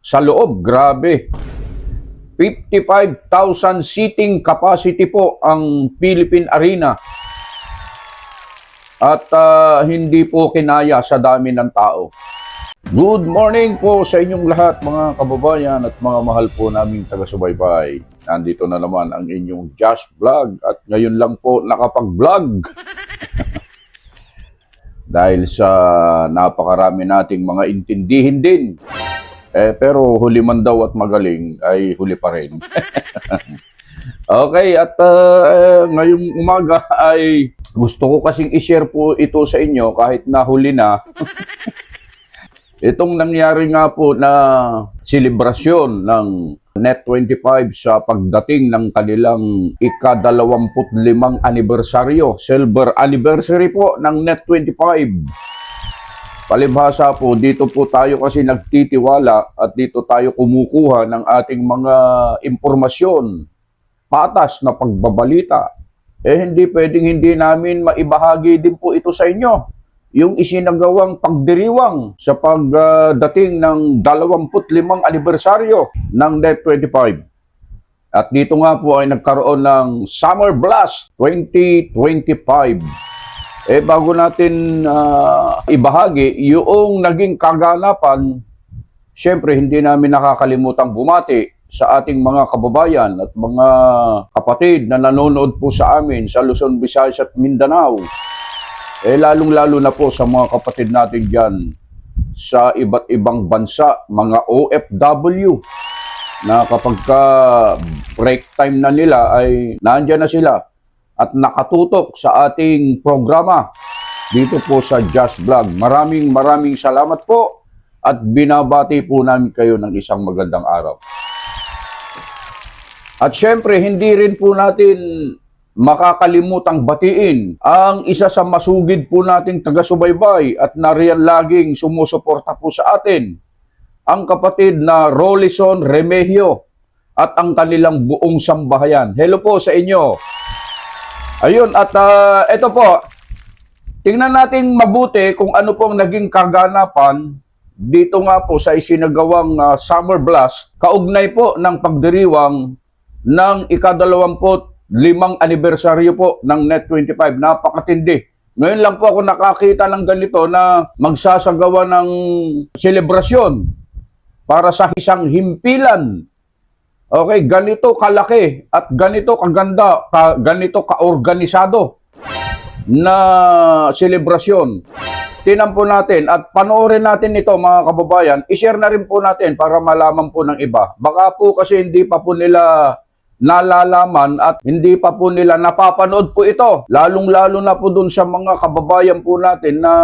sa loob. Grabe. 55,000 seating capacity po ang Philippine Arena. At hindi po kinaya sa dami ng tao. Good morning po sa inyong lahat mga kababayan at mga mahal po naming taga-subaybay. Nandito na naman ang inyong Josh Vlog at ngayon lang po nakapag-vlog. Dahil sa napakarami nating mga intindihin din. Pero huli man daw at magaling ay huli pa rin. Okay, at ngayong umaga ay gusto ko kasing i-share po ito sa inyo kahit nahuli na. Itong nangyari nga po na selebrasyon ng Net25 sa pagdating ng kanilang ika-25 anibersaryo, silver anniversary po ng Net25. Palibhasa po, dito po tayo kasi nagtitiwala at dito tayo kumukuha ng ating mga impormasyon, patas na pagbabalita. Hindi pwedeng hindi namin maibahagi din po ito sa inyo. Yung isinagawang pagdiriwang sa pagdating ng 25 anibersaryo ng Net25. At dito nga po ay nagkaroon ng Summer Blast 2025. Bago natin ibahagi yung naging kaganapan, syempre hindi namin nakakalimutang bumati sa ating mga kababayan at mga kapatid na nanonood po sa amin sa Luzon, Visayas at Mindanao. Lalong-lalo na po sa mga kapatid natin dyan sa iba't ibang bansa, mga OFW, na kapag break time na nila ay nandyan na sila at nakatutok sa ating programa dito po sa Josh Vlog. Maraming salamat po at binabati po namin kayo ng isang magandang araw. At syempre, hindi rin po natin makakalimutang batiin ang isa sa masugid po nating taga-subaybay at nariyan laging sumusuporta po sa atin, ang kapatid na Rolison Remigio at ang kanilang buong sambahayan. Hello po sa inyo. Ayun, at ito po, tingnan natin mabuti kung ano pong naging kaganapan dito nga po sa isinagawang Summer Blast, kaugnay po ng pagdiriwang ng ika-25 anibersaryo po ng Net25. Napakatindi. Ngayon lang po ako nakakita ng ganito na magsasagawa ng selebrasyon para sa isang himpilan. Okay, ganito kalaki at ganito kaganda, ganito kaorganisado na selebrasyon. Tinan po natin at panoorin natin ito mga kababayan. I-share na rin po natin para malaman po ng iba. Baka po kasi hindi pa po nila nalalaman at hindi pa po nila napapanood po ito. Lalong-lalo na po dun sa mga kababayan po natin na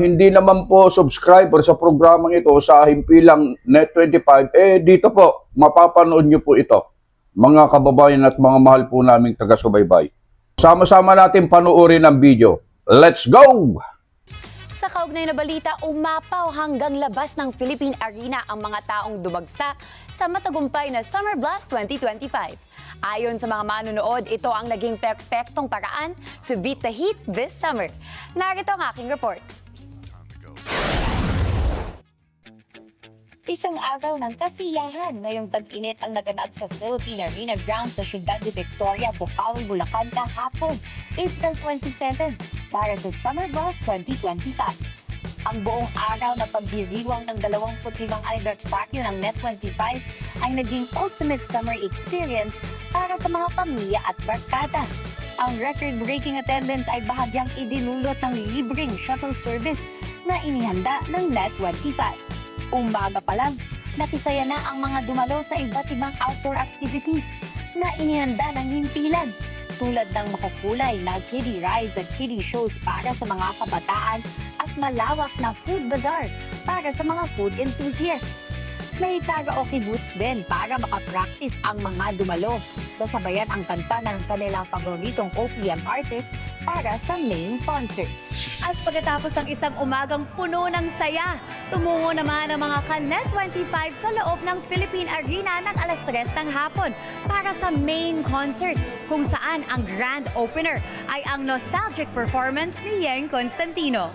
hindi naman po subscriber sa programang ito sa himpilang Net25. Dito po, mapapanood nyo po ito. Mga kababayan at mga mahal po naming taga-subaybay. Sama-sama natin panoorin ang video. Let's go! Sa kaugnay na balita, umapaw hanggang labas ng Philippine Arena ang mga taong dumagsa sa matagumpay na Summer Blast 2025. Ayon sa mga manonood, ito ang naging perpektong paraan to beat the heat this summer. Narito ang aking report. Isang araw ng kasiyahan ngayong tag-init ang naganap sa Philippine Arena Ground sa Ciudad de Victoria, Bocaue, Bulacan kahapon, April 27, para sa Summer Blast 2025. Ang buong araw na pagdiriwang ng 25 anibersaryo ng Net25 ay naging ultimate summer experience para sa mga pamilya at barkada. Ang record-breaking attendance ay bahagyang idinulot ng libreng shuttle service na inihanda ng Net25. Umaga pa lang, nakisaya na ang mga dumalo sa iba't ibang outdoor activities na inihanda ng himpilan, tulad ng makukulay na kiddie rides at kiddie shows para sa mga kabataan at malawak na food bazaar para sa mga food enthusiasts. May karaoke booths din para makapractice ang mga dumalo. Kasabayan ang kanta ng kanilang paboritong OPM artist para sa main concert. At pagkatapos ng isang umagang puno ng saya, tumungo naman ang mga ka-Net25 sa loob ng Philippine Arena ng alas 3 ng hapon para sa main concert, kung saan ang grand opener ay ang nostalgic performance ni Yeng Constantino.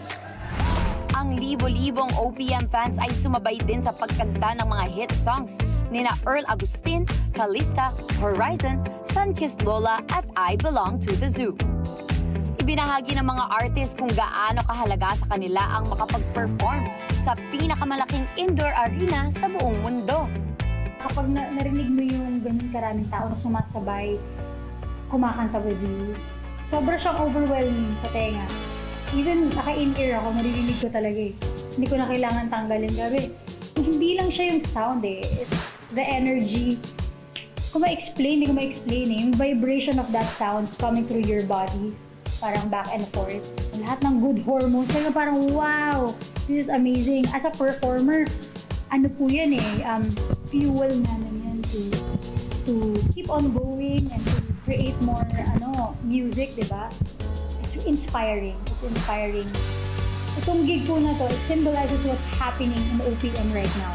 Ang Ang libo-libong OPM fans ay sumabay din sa pagkanta ng mga hit songs nina Earl Agustin, Calista, Horizon, Sunkissed Lola at I Belong to the Zoo. Ibinahagi ng mga artist kung gaano kahalaga sa kanila ang makapag-perform sa pinakamalaking indoor arena sa buong mundo. Kapag narinig mo yung ganun karaming tao na sumasabay, kumakanta with you, sobra siyang overwhelming sa tenga. Even naka-in-ear ako, naririnig ko talaga eh. Hindi ko na kailangan tanggalin gabi. Hindi lang siya yung sound eh. It's the energy. Kung ma-explain, hindi ko ma-explain eh. Yung vibration of that sound coming through your body. Parang back and forth. Lahat ng good hormones. Kaya parang, wow! This is amazing. As a performer, ano po yan eh, fuel namin yan to keep on going and to create more music, di ba? It's inspiring. It's inspiring. Itong gig po na to, it symbolizes what's happening in OPM right now.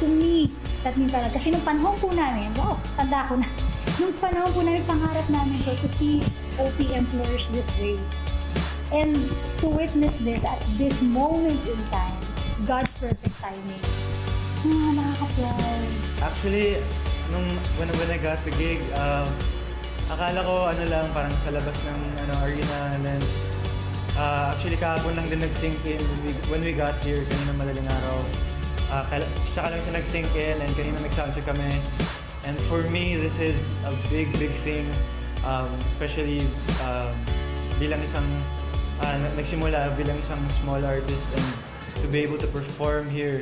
To me, that means talaga. Kasi nung panahon po namin, wow, tanda ko na. Nung panahon po namin, pangarap namin to see OPM flourish this way. And to witness this at this moment in time, it's God's perfect timing. Nakaka-proud. Actually, when I got the gig, akala ko parang sa labas ng arena, and then actually kahapon lang din nag-sink in when we got here kanina madaling araw. Saka lang siya nag-sink in and kanina nag-soundcheck kami. And for me, this is a big thing, especially bilang isang nagsimula bilang isang small artist and to be able to perform here.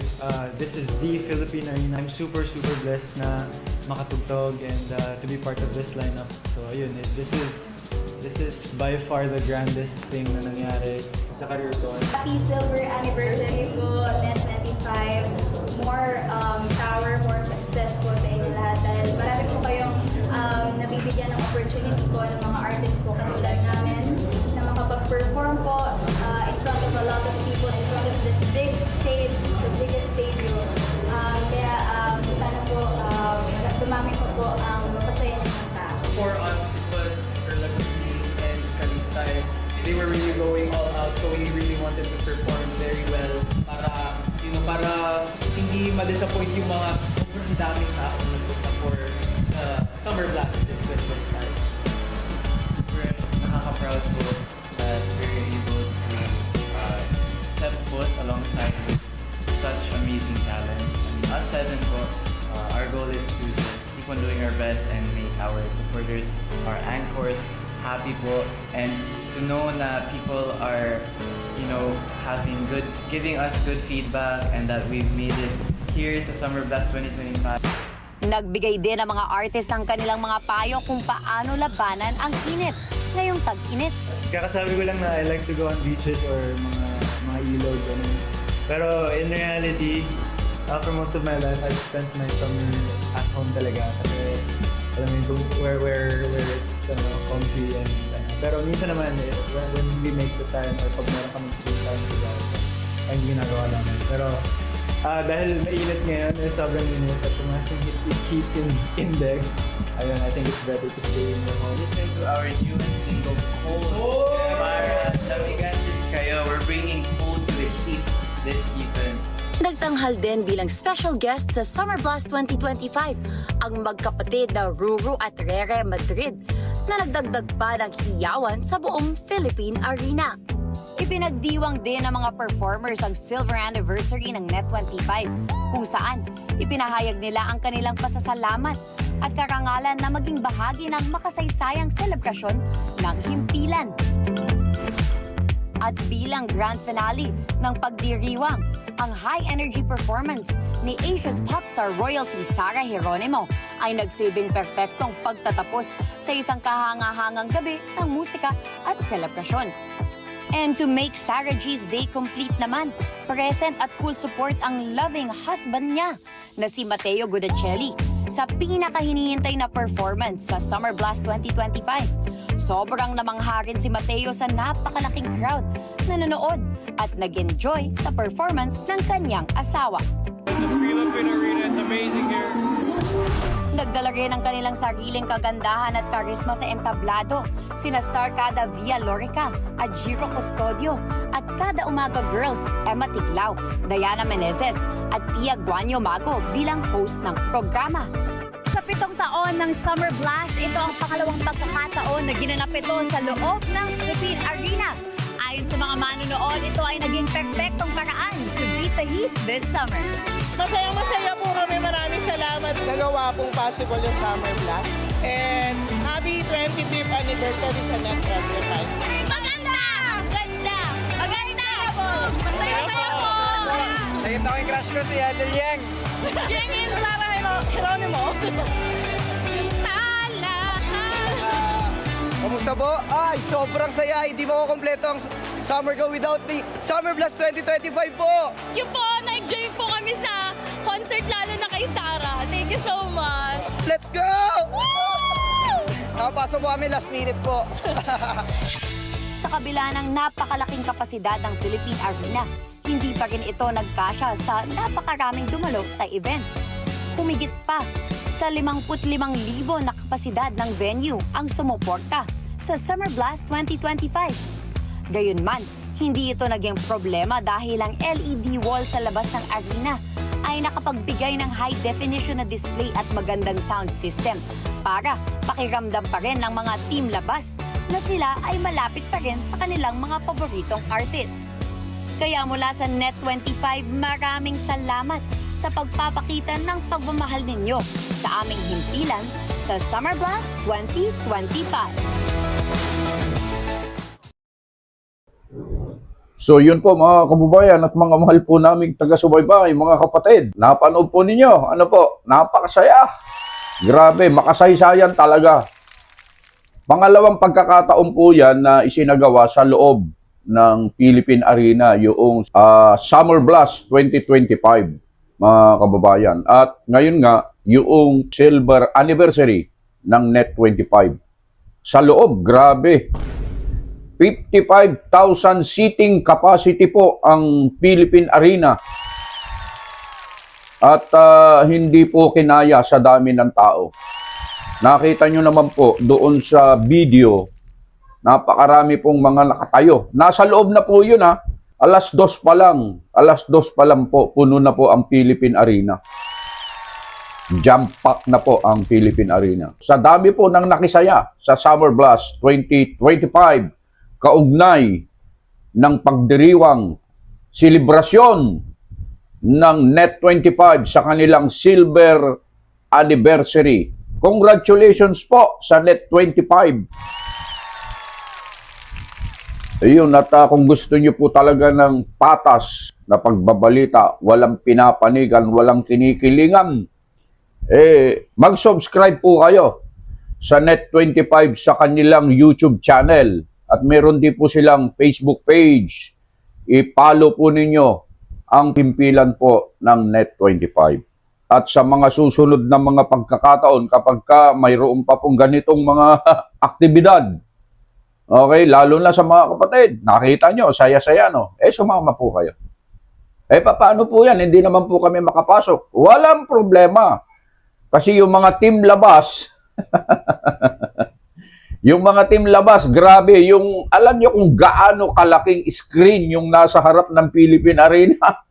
This is the Philippine Arena. I'm super blessed na makatugtog and to be part of this lineup. So ayun, this is by far the grandest thing na nangyari sa career ko. Happy silver anniversary po, Net 25. More power, more success po sa inyo lahat. Dahil marami po kayong nabibigyan ng opportunity po ng mga artists po katulad namin na makapag-perform po in front of a lot of people, in front of this big stage, the biggest stadium. Kaya sana po dumami po ang mapasaya ng mga tao. For us, it was Erlagustin and Calista. They were really going all out, so we really wanted to perform very well para hindi ma-disappoint yung mga sobrang daming tao na punta for Summer Blast this 2025. We're nakaka-proud po that we're able to step foot alongside with such amazing talent. And us seven po, our goal is to just keep on doing our best and make our supporters, our anchors, happy po. And to know na people are, giving us good feedback and that we've made it here sa Summer Blast 2025. Nagbigay din ang mga artist ng kanilang mga payo kung paano labanan ang init ngayong tag-init. Kakasabi ko lang na I like to go on beaches or mga ilog. Pero in reality, for most of my life, I've spent my summer at home talaga. Kasi alam mo where it's comfy and pero minsan naman when we make the time or pag meron kami free time together, ang ginagawa namin. Pero dahil mainit ngayon, sobrang init at tumating heat index, ayun, I think it's better to stay in the home. Listen to our new single, Cold. Para lamigan din kayo. We're bringing cold to the heat this season. Nagtanghal din bilang special guest sa Summer Blast 2025 ang magkapatid na Ruru at Rere Madrid na nagdagdag pa ng hiyawan sa buong Philippine Arena. Ipinagdiwang din ng mga performers ang silver anniversary ng Net25 kung saan ipinahayag nila ang kanilang pasasalamat at karangalan na maging bahagi ng makasaysayang selebrasyon ng himpilan. At bilang grand finale ng pagdiriwang, ang high-energy performance ni Asia's popstar royalty Sarah Geronimo ay nagsilbing perpektong pagtatapos sa isang kahanga-hangang gabi ng musika at selebrasyon. And to make Sarah G's day complete naman, present at full support ang loving husband niya na si Matteo Guidicelli sa pinakahinihintay na performance sa Summer Blast 2025. Sobrang namangha rin si Matteo sa napakalaking crowd na nanood at nag-enjoy sa performance ng kanyang asawa. The Philippine Arena is a amazing here. Nagdala rin ang kanilang sariling kagandahan at karisma sa entablado, sina star kada Via Lorica at Giro Custodio at kada umaga girls Emma Tiglao, Diana Menezes at Pia Guanyo Mago bilang host ng programa. Sa 7 taon ng Summer Blast, ito ang pangalawang pagkakataon na ginanap ito sa loob ng Philippine Arena. Ayon sa mga manunood, ito ay naging perfectong paraan to beat the heat this summer. Masayang-masaya po kami. Maraming salamat. Nagawa pong possible yung Summer Blast. And happy 25th anniversary sa Net 25. Maganda! Ganda! Maganda! Masaya-saya po! Nakita ko yung crush ko si Adel Yang. Jengin Clara Geronimo. Kamusta po? Ay, sobrang saya. Hindi mo kompleto ang Summer Go without me. Summer Blast 2025 po! Yung po, na-enjoy po kami sa concert lalo na kay Sarah. Thank you so much. Let's go! Nakapasok po kami last minute po. Sa kabila ng napakalaking kapasidad ng Philippine Arena, hindi pa rin ito nagkasya sa napakaraming dumalo sa event. Humigit pa, sa 55,000 na kapasidad ng venue ang sumuporta sa Summer Blast 2025. Gayunman, hindi ito naging problema dahil ang LED wall sa labas ng arena ay nakapagbigay ng high definition na display at magandang sound system para pakiramdam pa rin ng mga team labas na sila ay malapit pa rin sa kanilang mga paboritong artist. Kaya mula sa Net25, maraming salamat sa pagpapakita ng pagmamahal ninyo sa aming himpilan sa Summer Blast 2025. So yun po mga kababayan at mga mahal po naming taga-subaybay, mga kapatid. Napanood po ninyo, ano po, napakasaya. Grabe, makasaysayan talaga. Pangalawang pagkakataon po yan na isinagawa sa loob ng Philippine Arena, yung Summer Blast 2025. Mga kababayan. At ngayon nga, yung silver anniversary ng Net25. Sa loob, grabe. 55,000 seating capacity po ang Philippine Arena. At hindi po kinaya sa dami ng tao. Nakita nyo naman po doon sa video, napakarami pong mga nakatayo. Nasa loob na po yun ha. Alas 2 pa lang po, puno na po ang Philippine Arena. Jump pack na po ang Philippine Arena. Sa dami po ng nakisaya sa Summer Blast 2025, kaugnay ng pagdiriwang selebrasyon ng Net25 sa kanilang silver anniversary. Congratulations po sa Net25. Ayun, at kung gusto niyo po talaga ng patas na pagbabalita, walang pinapanigan, walang kinikilingan, mag-subscribe po kayo sa Net25 sa kanilang YouTube channel. At meron din po silang Facebook page. I-follow po ninyo ang pimpilan po ng Net25. At sa mga susunod na mga pagkakataon, kapag mayroon pa pong ganitong mga aktibidad, okay, lalo na sa mga kapatid, nakita nyo, saya-saya, no? Sumama po kayo. Paano po yan? Hindi naman po kami makapasok. Walang problema. Kasi yung mga team labas, yung mga team labas, grabe, yung, alam nyo kung gaano kalaking screen yung nasa harap ng Philippine Arena.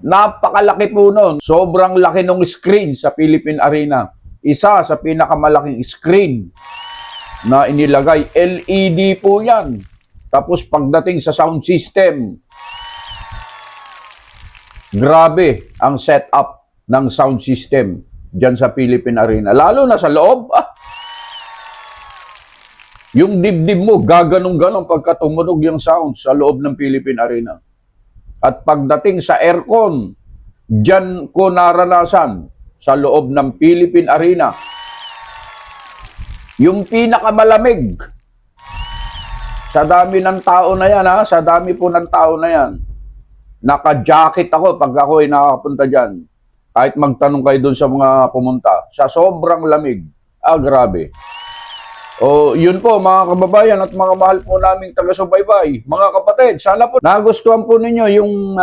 Napakalaki po nun. Sobrang laki ng screen sa Philippine Arena. Isa sa pinakamalaking screen na inilagay. LED po yan. Tapos pagdating sa sound system, grabe ang setup ng sound system dyan sa Philippine Arena. Lalo na sa loob, yung dibdib mo, gaganong-ganon pagka tumunog yung sound sa loob ng Philippine Arena. At pagdating sa aircon, dyan ko naranasan sa loob ng Philippine Arena. Yung pinakamalamig, sa dami ng tao na yan, sa dami po ng tao na yan, naka-jacket ako pag ako ay nakakapunta dyan. Kahit magtanong kayo doon sa mga pumunta, sa sobrang lamig, grabe. O yun po mga kababayan at mga mahal po naming taga-subaybay, mga kapatid, sana po nagustuhan po ninyo yung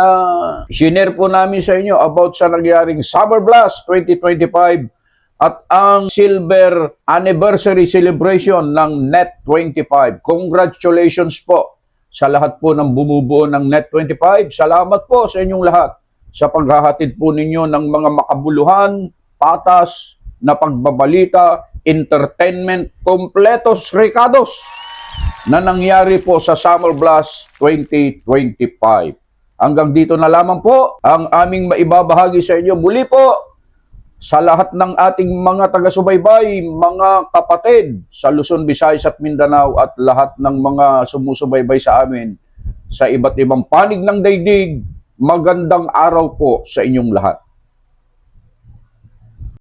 shinare po namin sa inyo about sa nangyaring Summer Blast 2025 at ang silver anniversary celebration ng Net25. Congratulations po sa lahat po ng bumubuo ng Net25. Salamat po sa inyong lahat sa paghahatid po ninyo ng mga makabuluhan, patas na pagbabalita, entertainment, kompletos rekados na nangyari po sa Summer Blast 2025. Hanggang dito na lamang po ang aming maibabahagi sa inyo. Muli po sa lahat ng ating mga taga-subaybay, mga kapatid sa Luzon, Visayas at Mindanao at lahat ng mga sumusubaybay sa amin sa iba't ibang panig ng daigdig, magandang araw po sa inyong lahat.